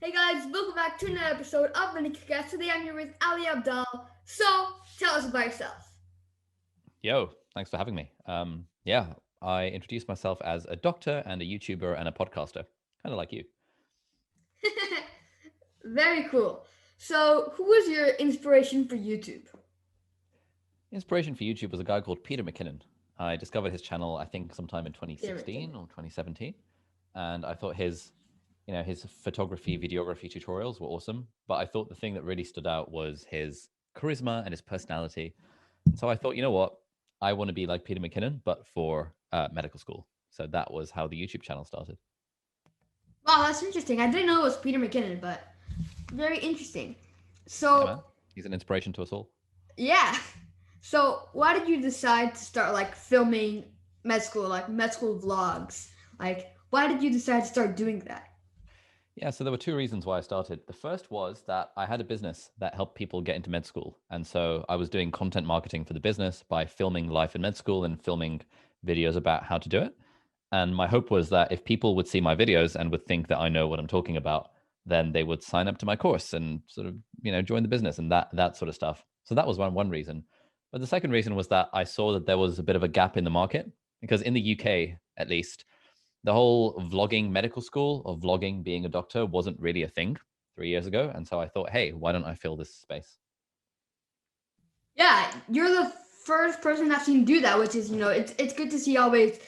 Hey guys, welcome back to another episode of the Nicocast. Today I'm here with Ali Abdaal. So, tell us about yourself. Yo, thanks for having me. Yeah, I introduced myself as a doctor and a YouTuber and a podcaster, kind of like you. Very cool. So, who was your inspiration for YouTube? Inspiration for YouTube was a guy called Peter McKinnon. I discovered his channel, I think, sometime in Peter McKinnon. 2016 or 2017, and I thought his photography, videography tutorials were awesome. But I thought the thing that really stood out was his charisma and his personality. And so I thought, you know what, I want to be like Peter McKinnon, but for medical school. So that was how the YouTube channel started. Wow, that's interesting. I didn't know it was Peter McKinnon, but very interesting. Yeah, So, man, he's an inspiration to us all. yeah. So, why did you decide to start filming med school vlogs? Why did you decide to start doing that? Yeah, so there were two reasons why I started. The first was that I had a business that helped people get into med school. And so I was doing content marketing for the business by filming life in med school and filming videos about how to do it. And my hope was that if people would see my videos and would think that I know what I'm talking about, then they would sign up to my course and sort of, join the business and that sort of stuff. So that was one reason. But the second reason was that I saw that there was a bit of a gap in the market because in the UK, at least, the whole vlogging medical school or vlogging being a doctor wasn't really a thing 3 years ago. And so I thought, hey, why don't I fill this space? Yeah, you're the first person I've seen do that, which is, it's good to see always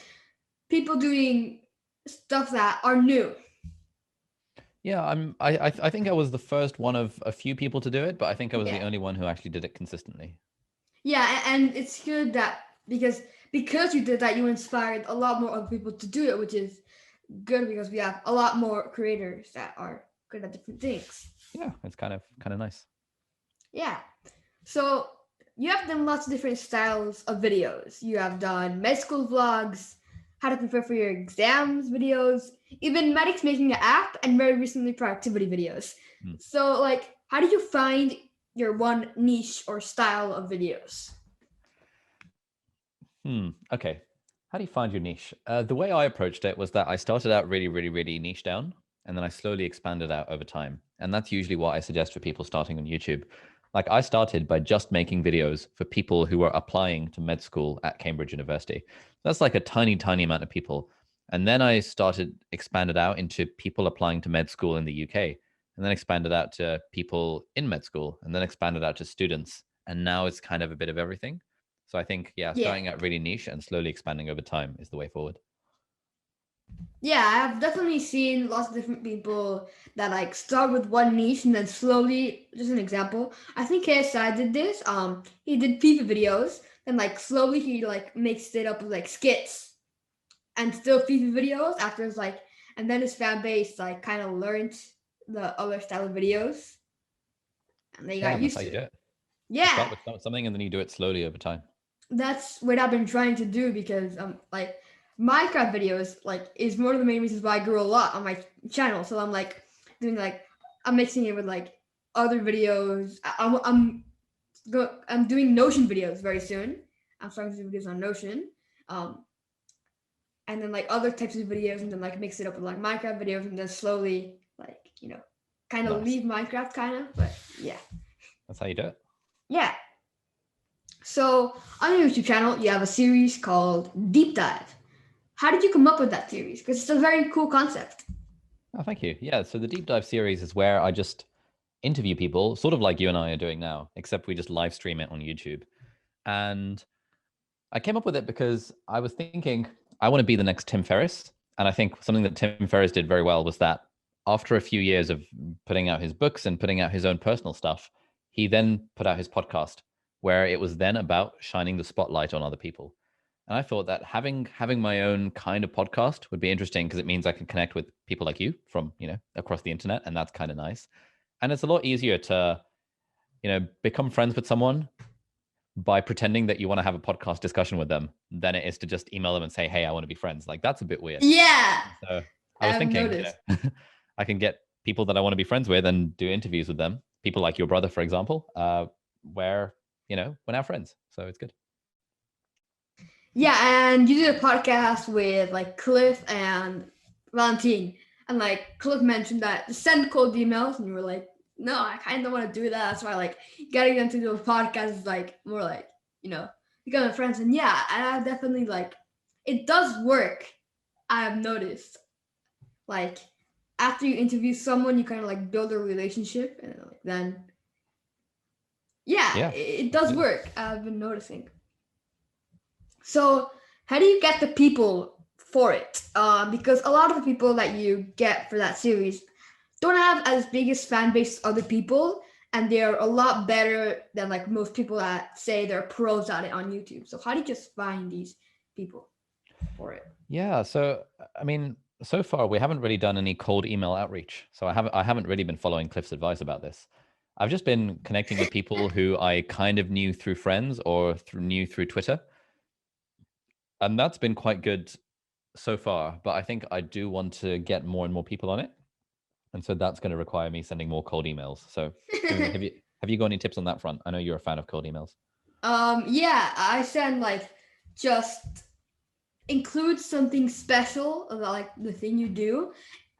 people doing stuff that are new. Yeah, I think I was the first one of a few people to do it, but I think I was the Yeah. only one who actually did it consistently. Yeah, and it's good that because you did that, you inspired a lot more other people to do it, which is good because we have a lot more creators that are good at different things. Yeah, it's kind of nice. Yeah. So you have done lots of different styles of videos. You have done med school vlogs, how to prepare for your exams videos, even medics making an app, and very recently productivity videos. Hmm. So, how did you find your one niche or style of videos? Okay. How do you find your niche? The way I approached it was that I started out really, really, really niche down, and then I slowly expanded out over time. And that's usually what I suggest for people starting on YouTube. Like I started by just making videos for people who were applying to med school at Cambridge University. That's like a tiny, tiny amount of people. And then I started expanded out into people applying to med school in the UK, and then expanded out to people in med school, and then expanded out to students. And now it's kind of a bit of everything. So I think, yeah, Yeah. starting out really niche and slowly expanding over time is the way forward. Yeah, I've definitely seen lots of different people that start with one niche and then slowly, just an example. I think KSI did this. He did FIFA videos, then slowly he mixed it up with skits and still FIFA videos after his and then his fan base kind of learned the other style of videos and they Yeah, got that's used how to you do it. it. You Yeah, start with something and then you do it slowly over time. that's what I've been trying to do because Minecraft videos is one of the main reasons why I grew a lot on my channel. So I'm doing I'm mixing it with other videos. I'm doing Notion videos very soon. I'm starting to do videos on Notion. Um, and then other types of videos and then mix it up with Minecraft videos and then slowly kind of Nice. leave Minecraft kind of, but yeah. That's how you do it. Yeah. So on your YouTube channel, you have a series called Deep Dive. How did you come up with that series? Because it's a very cool concept. Oh, thank you. Yeah, so the deep dive series is where I just interview people, sort of like you and I are doing now, except we just live stream it on YouTube. And I came up with it because I was thinking I want to be the next Tim Ferriss. And I think something that Tim Ferriss did very well was that after a few years of putting out his books and putting out his own personal stuff, he then put out his podcast where it was then about shining the spotlight on other people. And I thought that having my own kind of podcast would be interesting because it means I can connect with people like you from, across the internet, and that's kind of nice. And it's a lot easier to, become friends with someone by pretending that you want to have a podcast discussion with them than it is to just email them and say, hey, I want to be friends. Like that's a bit weird. Yeah, So I was I've thinking, noticed. I can get people that I want to be friends with and do interviews with them. People like your brother, for example, where, we're now friends. So it's good. Yeah, and you did a podcast with Cliff and Valentine. and like Cliff mentioned that to send cold emails, and you were like, no, I kind of want to do that. That's why like getting them to do a podcast is like more like, becoming friends. And yeah, I definitely like it does work. I have noticed like after you interview someone, you kind of like build a relationship, and like then yeah, Yeah, it does absolutely. work. I've been noticing. So, how do you get the people for it? Because a lot of the people that you get for that series don't have as big as fan base as other people, and they're a lot better than like most people that say they're pros at it on YouTube. So, how do you just find these people for it? Yeah. So, I mean, so far we haven't really done any cold email outreach. So I haven't really been following Cliff's advice about this. I've just been connecting with people who I kind of knew through friends or knew through Twitter. And that's been quite good so far. But I think I do want to get more and more people on it. And so that's going to require me sending more cold emails. So have you got any tips on that front? I know you're a fan of cold emails. Yeah, I send like just include something special about like the thing you do.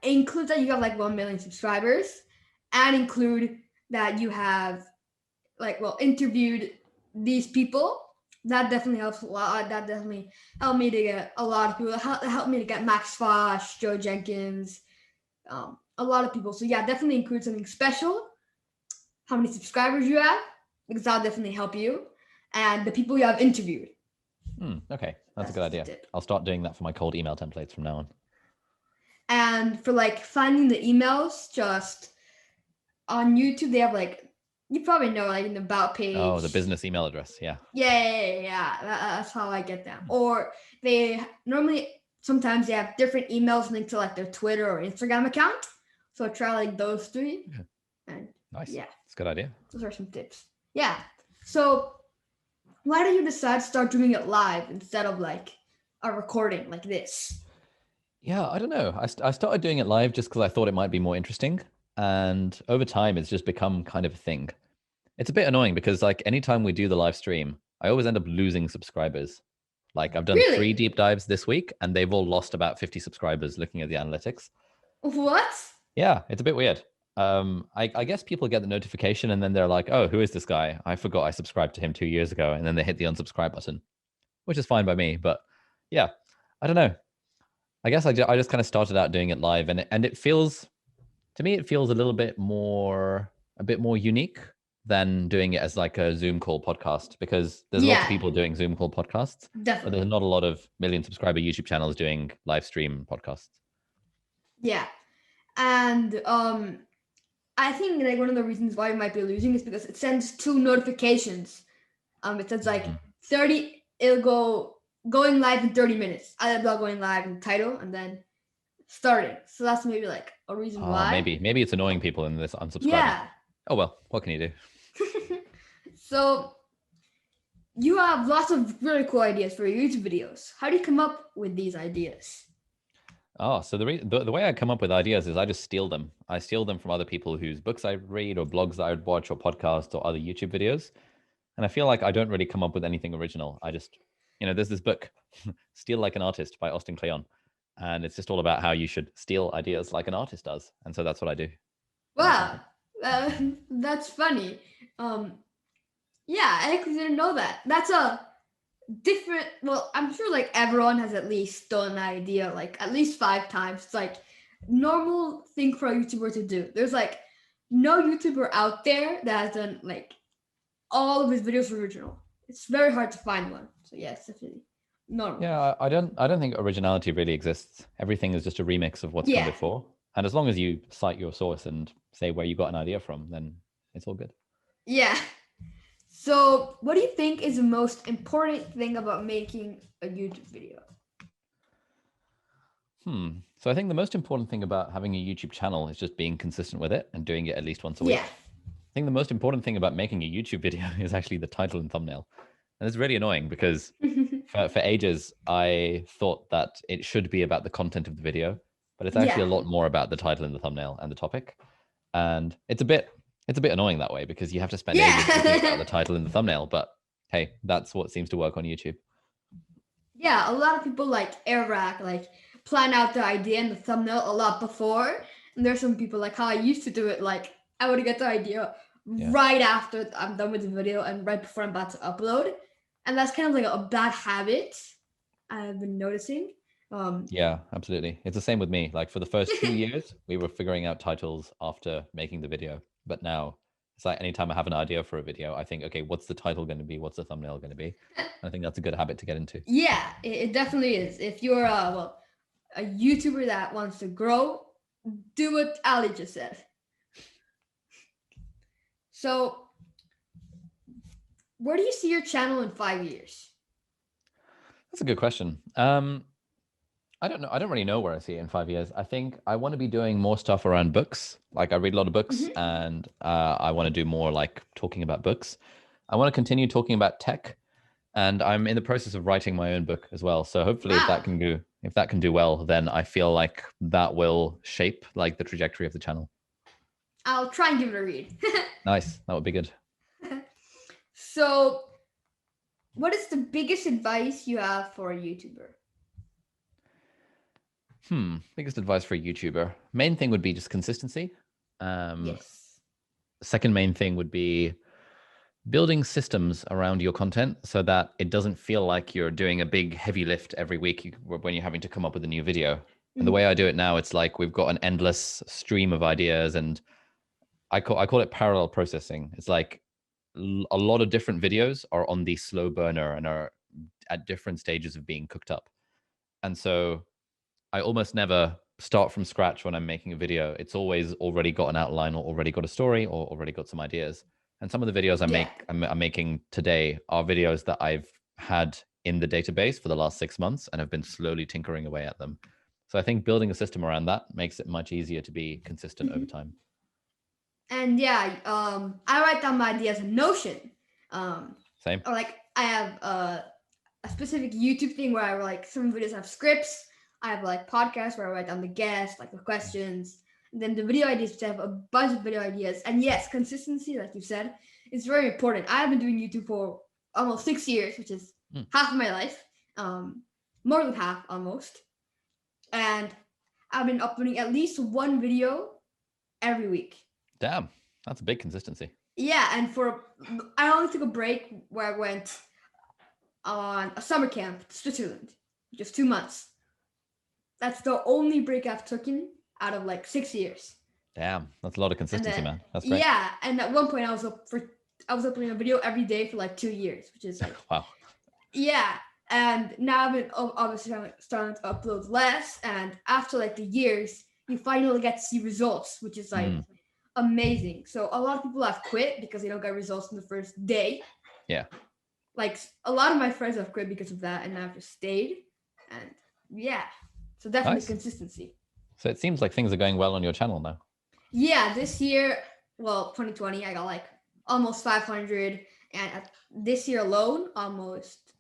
Include that you have like 1 million subscribers, and include that you have like interviewed these people. That definitely helps a lot. That definitely helped me to get a lot of people. Helped me to get Max Fosh, Joe Jenkins, a lot of people. So yeah, definitely include something special. How many subscribers you have, because that'll definitely help you, and the people you have interviewed. Okay, that's a That's good just a idea. tip. I'll start doing that for my cold email templates from now on. And for like finding the emails, just on YouTube, they have like you probably know like an about Oh, page. the business email address. Yeah. Yeah. That's how I get them. Or they normally sometimes they have different emails linked to like their Twitter or Instagram account. So try like those three. Yeah. And Nice. yeah, It's a good idea. those are some tips. Yeah. So why did you decide to start doing it live instead of like a recording like this? Yeah, I don't know. I started doing it live just because I thought it might be more interesting. And over time, it's just become kind of a thing. It's a bit annoying because, like, anytime we do the live stream, I always end up losing subscribers. Like, I've done 3 Really? deep dives this week and they've all lost about 50 subscribers looking at the analytics. What? Yeah, it's a bit weird. I guess people get the notification and then they're like, oh, who is this guy? I forgot I subscribed to him 2 years ago. And then they hit the unsubscribe button, which is fine by me. But yeah, I don't know. I guess I just kind of started out doing it live, and it feels to me it feels a bit more unique than doing it as like a Zoom call podcast, because there's lots of Yeah, people doing Zoom call podcasts, but there's definitely. not a lot of million subscriber YouTube channels doing live stream podcasts. Yeah. And I think like one of the reasons why you might be losing is because it sends 2 notifications. It says like Mm. 30, it'll go going live in 30 minutes. About going live in the title and then starting. So that's maybe like a reason Oh, why. maybe it's annoying people in this unsubscribing. Yeah. Oh well, what can you do? So you have lots of really cool ideas for your YouTube videos. How do you come up with these ideas? Oh, so the way I come up with ideas is I just steal them. I steal them from other people whose books I read or blogs I would watch or podcasts or other YouTube videos. And I feel like I don't really come up with anything original. I just, there's this book, Steal Like an Artist by Austin Kleon. And it's just all about how you should steal ideas like an artist does. And so that's what I do when I Wow, content. that's funny. Um, yeah, I actually didn't know that. That's a different. Well, I'm sure like everyone has at least done an idea like at least 5 times. It's like normal thing for a YouTuber to do. There's like no YouTuber out there that has done like all of his videos original. It's very hard to find one. So yeah, it's definitely normal. Yeah, I don't think originality really exists. Everything is just a remix of what's come Yeah, before. And as long as you cite your source and say where you got an idea from, then it's all good. yeah. So, what do you think is the most important thing about making a YouTube video? So I think the most important thing about having a YouTube channel is just being consistent with it and doing it at least once a Yeah. week. I think the most important thing about making a YouTube video is actually the title and thumbnail. And it's really annoying because for ages, I thought that it should be about the content of the video, but it's actually Yeah. a lot more about the title and the thumbnail and the topic. And it's a bit annoying that way because you have to spend ages thinking about the Yeah. title and the thumbnail. But hey, that's what seems to work on YouTube. Yeah, a lot of people like Iraq, like plan out the idea and the thumbnail a lot before. And there's some people like how I used to do it. Like I would get the idea Yeah. right after I'm done with the video and right before I'm about to upload. And that's kind of like a bad habit I've been noticing. Yeah, absolutely. It's the same with me. Like for the first 2 years, we were figuring out titles after making the video. But now it's like anytime I have an idea for a video, I think, okay, what's the title going to be? What's the thumbnail going to be? And I think that's a good habit to get into. Yeah, it definitely is. If you're a YouTuber that wants to grow, do what Ali just said. So, where do you see your channel in 5 years? That's a good question. I don't know. I don't really know where I see it in 5 years. I think I want to be doing more stuff around books. Like I read a lot of books, Mm-hmm. and I want to do more like talking about books. I want to continue talking about tech, and I'm in the process of writing my own book as well. So hopefully, if that Wow. can do well, then I feel like that will shape like the trajectory of the channel. I'll try and give it a read. Nice. That would be good. So, what is the biggest advice you have for a YouTuber? Biggest advice for a YouTuber. Main thing would be just consistency. Yes. Second main thing would be building systems around your content so that it doesn't feel like you're doing a big heavy lift every week when you're having to come up with a new video. And the way I do it now, it's like we've got an endless stream of ideas, and I call it parallel processing. It's like a lot of different videos are on the slow burner and are at different stages of being cooked up. And so I almost never start from scratch when I'm making a video. It's always already got an outline or already got a story or already got some ideas. And some of the videos Yeah. I'm making today are videos that I've had in the database for the last 6 months and have been slowly tinkering away at them. So I think building a system around that makes it much easier to be consistent over time. And yeah, I write down my ideas in Notion. Same. Or like I have a specific YouTube thing where I like some videos have scripts. I have like podcasts where I write down the guests, like the questions. And then the video ideas, which I have a bunch of video ideas. And yes, consistency, like you said, is very important. I've been doing YouTube for almost 6 years, which is half of my life, more than half almost. And I've been uploading at least one video every week. Damn, that's a big consistency. Yeah, and I only took a break where I went on a summer camp to Switzerland, just 2 months. That's the only break I've taken out of like 6 years. Damn, that's a lot of consistency, Then, man. That's great. yeah, and at one point I was uploading a video every day for like 2 years, which is like wow. Yeah, and now I've been obviously starting to upload less, and after like the years, you finally get to see results, which is like amazing. So a lot of people have quit because they don't get results in the first day. Yeah. Like a lot of my friends have quit because of that, and I've just stayed. And yeah, so definitely Nice. consistency. So it seems like things are going well on your channel now. Yeah, this year, 2020, I got like almost 500, and this year alone, almost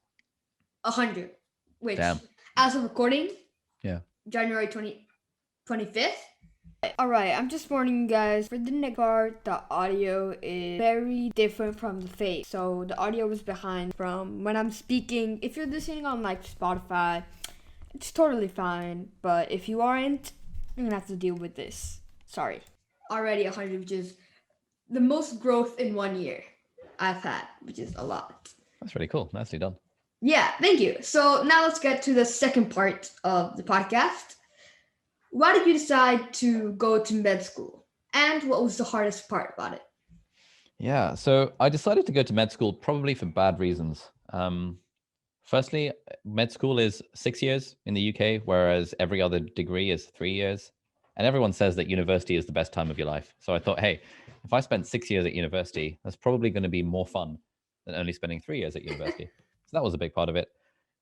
100. Which, Damn. as of recording, January 25th. All right, I'm just warning you guys, for the next part, the audio is very different from the face. So the audio is behind from when I'm speaking. If you're listening on like Spotify, it's totally fine. But if you aren't, you're gonna have to deal with this. Sorry. Already 100, which is the most growth in 1 year I've had, which is a lot. That's really cool. Nicely done. Yeah, thank you. So now let's get to the second part of the podcast. Why did you decide to go to med school? And what was the hardest part about it? Yeah, so I decided to go to med school probably for bad reasons. Firstly, med school is 6 years in the UK, whereas every other degree is 3 years. And everyone says that university is the best time of your life. So I thought, hey, if I spent 6 years at university, that's probably going to be more fun than only spending 3 years at university. So that was a big part of it.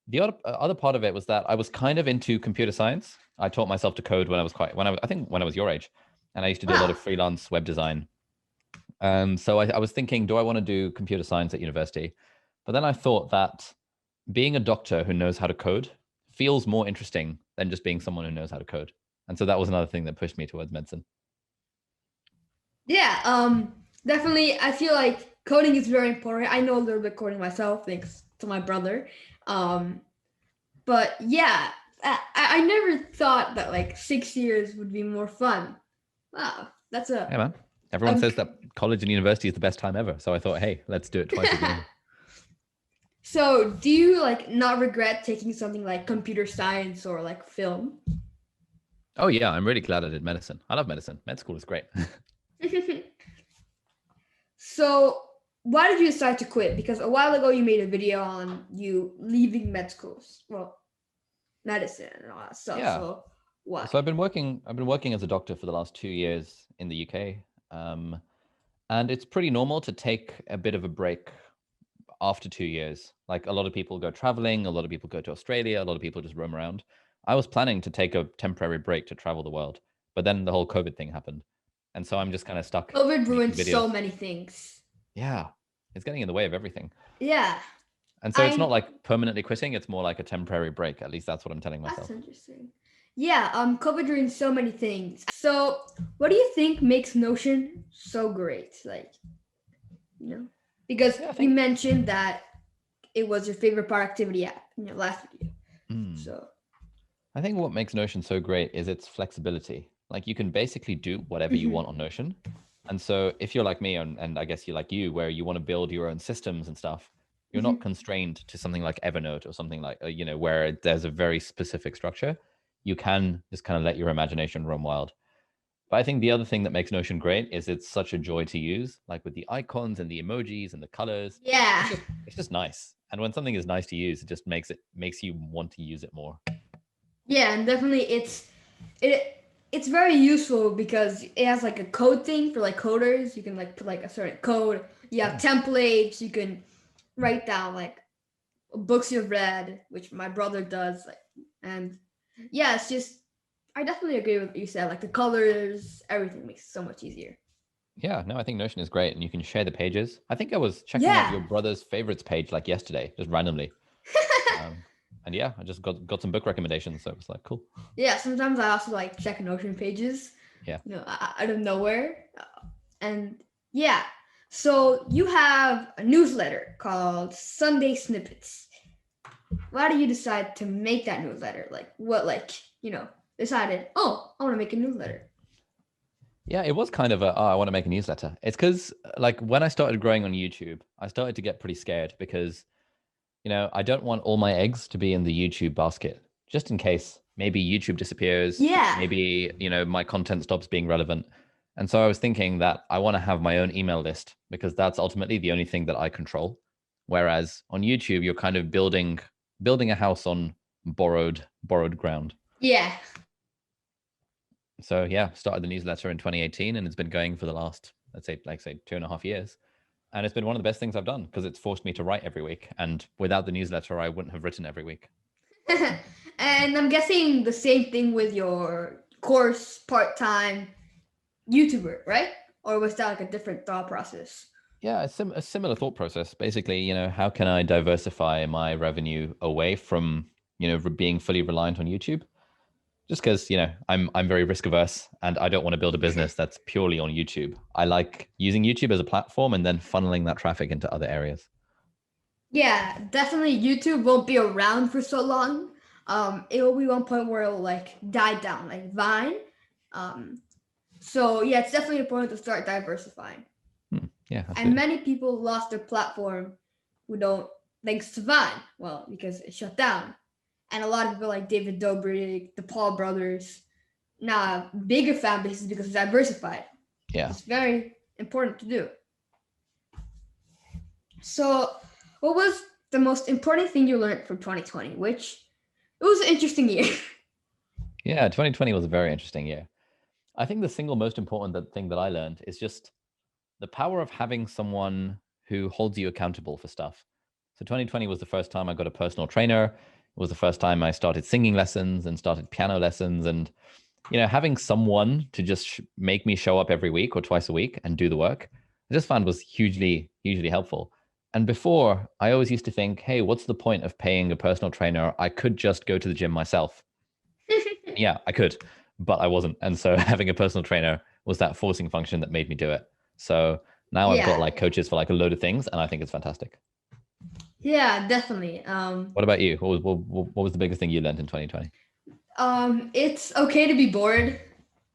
The other part of it was that I was kind of into computer science. I taught myself to code when I was your age, and I used to do a lot of freelance web design. So I was thinking, do I want to do computer science at university? But then I thought that being a doctor who knows how to code feels more interesting than just being someone who knows how to code. And so that was another thing that pushed me towards medicine. Yeah, definitely. I feel like coding is very important. I know a little bit coding myself, thanks to my brother. But yeah, I never thought that like 6 years would be more fun. Wow, that's Yeah, man. Everyone a says that college and university is the best time ever. So I thought, hey, let's do it twice as long. So, do you like not regret taking something like computer science or like film? Oh yeah, I'm really glad I did medicine. I love medicine. Med school is great. So, why did you decide to quit? Because a while ago you made a video on you leaving med schools, well, medicine and all that stuff. Yeah. So, why? So I've been working as a doctor for the last 2 years in the UK. And it's pretty normal to take a bit of a break after 2 years. Like a lot of people go traveling, a lot of people go to Australia, a lot of people just roam around. I was planning to take a temporary break to travel the world, but then the whole COVID thing happened. And so I'm just kind of stuck COVID ruined making so videos. many things. Yeah, it's getting in the way of everything. Yeah, And so it's not I. like permanently quitting, it's more like a temporary break. At least that's what I'm telling That's myself. interesting. Yeah, COVID ruined so many things. So, what do you think makes Notion so great? Like, you know, because Yeah, I you think. mentioned that it was your favorite productivity app in your last video. Hmm. So, I think what makes Notion so great is its flexibility. Like you can basically do whatever you mhm, want on Notion. And so if you're like me, and I guess you're like you, where you want to build your own systems and stuff, you're not mhm. constrained to something like Evernote or something like, where there's a very specific structure. You can just kind of let your imagination run wild. But I think the other thing that makes Notion great is it's such a joy to use, like with the icons and the emojis and the colors. Yeah, It's just nice. And when something is nice to use, it just makes you want to use it more. yeah, and definitely it's very useful because it has like a code thing for like coders. You can like put like a certain code. You have Yeah. templates. You can write down like books you've read, which my brother does. Like, and yeah, it's just I definitely agree with what you said. Like the colors, everything makes it so much easier. Yeah, no, I think Notion is great, and you can share the pages. I think I was checking out Yeah. your brother's favorites page like yesterday, just randomly. Um, and yeah, I just got some book recommendations, so it was like cool. Yeah, sometimes I also like check Notion pages, Yeah, out of nowhere. And yeah, so you have a newsletter called Sunday Snippets. Why do you decide to make that newsletter? Like, what, like, decided, oh, I want to make a newsletter? yeah, it was kind of a I want to make a newsletter. It's because like when I started growing on YouTube, I started to get pretty scared because I don't want all my eggs to be in the YouTube basket, just in case maybe YouTube disappears, Yeah. maybe, my content stops being relevant. And so I was thinking that I want to have my own email list because that's ultimately the only thing that I control. Whereas on YouTube, you're kind of building a house on borrowed ground. Yeah. So yeah, started the newsletter in 2018 and it's been going for the last, let's say, 2.5 years. And it's been one of the best things I've done because it's forced me to write every week. And without the newsletter, I wouldn't have written every week. And I'm guessing the same thing with your course part-time YouTuber, right? Or was that like a different thought process? Yeah, a similar thought process. Basically, how can I diversify my revenue away from, being fully reliant on YouTube? Just because, I'm very risk averse and I don't want to build a business that's purely on YouTube. I like using YouTube as a platform and then funneling that traffic into other areas. Yeah, definitely YouTube won't be around for so long. It will be one point where it will like die down, like Vine. Um, so yeah, it's definitely important to start diversifying. Yeah, And absolutely. many people lost their platform who don't thanks to Vine. Well, because it shut down. And a lot of people like David Dobrik, the Paul brothers, now have bigger fan bases because it's diversified. Yeah. It's very important to do. So, what was the most important thing you learned from 2020? Which it was an interesting year. Yeah, 2020 was a very interesting year. I think the single most important thing that I learned is just the power of having someone who holds you accountable for stuff. So 2020 was the first time I got a personal trainer. It was the first time I started singing lessons and started piano lessons. And, having someone to just make me show up every week or twice a week and do the work, I just found was hugely, hugely helpful. And before, I always used to think, hey, what's the point of paying a personal trainer? I could just go to the gym myself. Yeah, I could, but I wasn't. And so having a personal trainer was that forcing function that made me do it. So now I've got Yeah, like coaches for like a load of things, and I think it's fantastic. yeah, definitely. What about you? What was the biggest thing you learned in 2020? It's okay to be bored.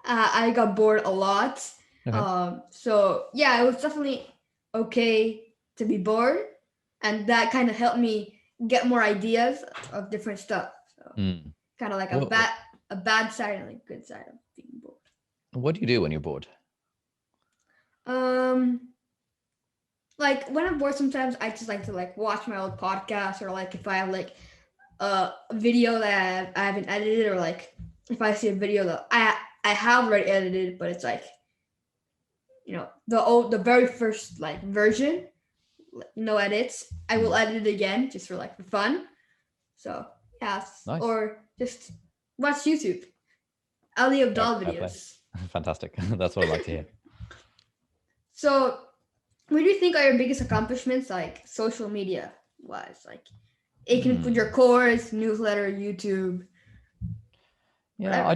I got bored a lot. Okay. So yeah, it was definitely okay to be bored, and that kind of helped me get more ideas of different stuff. So Mm. kind of like What, a bad side and a good side of being bored. what do you do when you're bored? Um, like when I'm bored, sometimes I just like to like watch my old podcast, or like if I have like a video that I haven't edited, or like if I see a video that I have already edited, but it's like the very first like version, no edits. I will Mm. edit it again just for like for fun. So yes, Nice. or just watch YouTube. Ali Abdaal Fair play. videos. Fantastic. That's what I like to hear. So what do you think are your biggest accomplishments, like social media wise? Like it can include Hmm. your course, newsletter, YouTube, Yeah, whatever.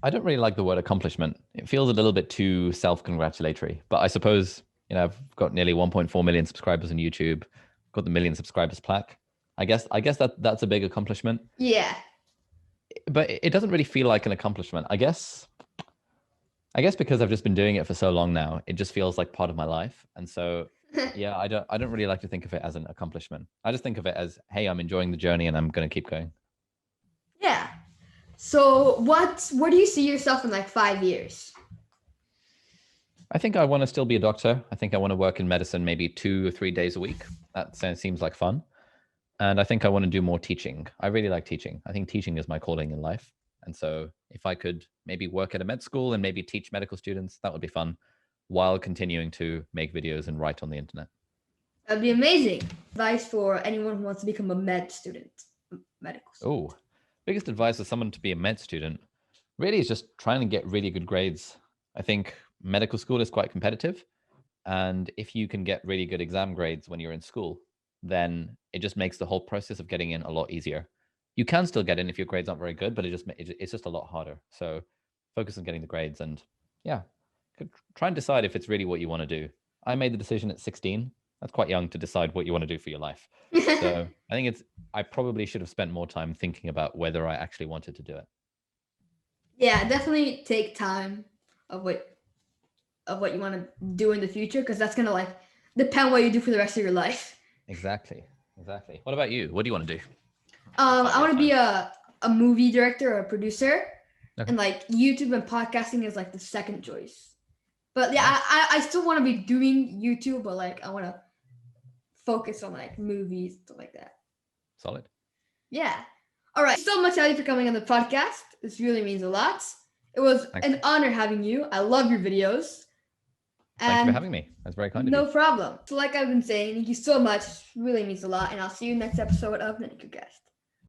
I don't really like the word accomplishment. It feels a little bit too self-congratulatory. But I suppose, I've got nearly 1.4 million subscribers on YouTube, got the million subscribers plaque. I guess that's a big accomplishment. Yeah. But it doesn't really feel like an accomplishment. I guess because I've just been doing it for so long now, it just feels like part of my life. And so yeah, I don't really like to think of it as an accomplishment. I just think of it as, hey, I'm enjoying the journey and I'm gonna keep going. Yeah. So where do you see yourself in like 5 years? I think I want to still be a doctor. I think I want to work in medicine maybe 2 or 3 days a week. That seems like fun. And I think I want to do more teaching. I really like teaching. I think teaching is my calling in life. And so if I could maybe work at a med school and maybe teach medical students, that would be fun while continuing to make videos and write on the internet. That'd be amazing. Advice for anyone who wants to become a medical student. Oh, biggest advice for someone to be a med student really is just trying to get really good grades. I think medical school is quite competitive. And if you can get really good exam grades when you're in school, then it just makes the whole process of getting in a lot easier. You can still get in if your grades aren't very good, but it's just a lot harder. So focus on getting the grades and yeah, try and decide if it's really what you want to do. I made the decision at 16. That's quite young to decide what you want to do for your life. So I probably should have spent more time thinking about whether I actually wanted to do it. Yeah, definitely take time of what you want to do in the future, because that's gonna like depend what you do for the rest of your life. Exactly. Exactly. What about you? What do you want to do in five I years' want to be time? a movie director or a producer, Okay. and like YouTube and podcasting is like the second choice. But yeah, Nice. I still want to be doing YouTube, but like I want to focus on like movies, stuff like that. Solid. Yeah. All right. So much, Ali, for coming on the podcast. This really means a lot. It was Thanks. an honor having you. I love your videos. Thank you for And having me. That's very kind of you. no problem. So, like I've been saying, thank you so much. It really means a lot. And I'll see you next episode of the Nicocast.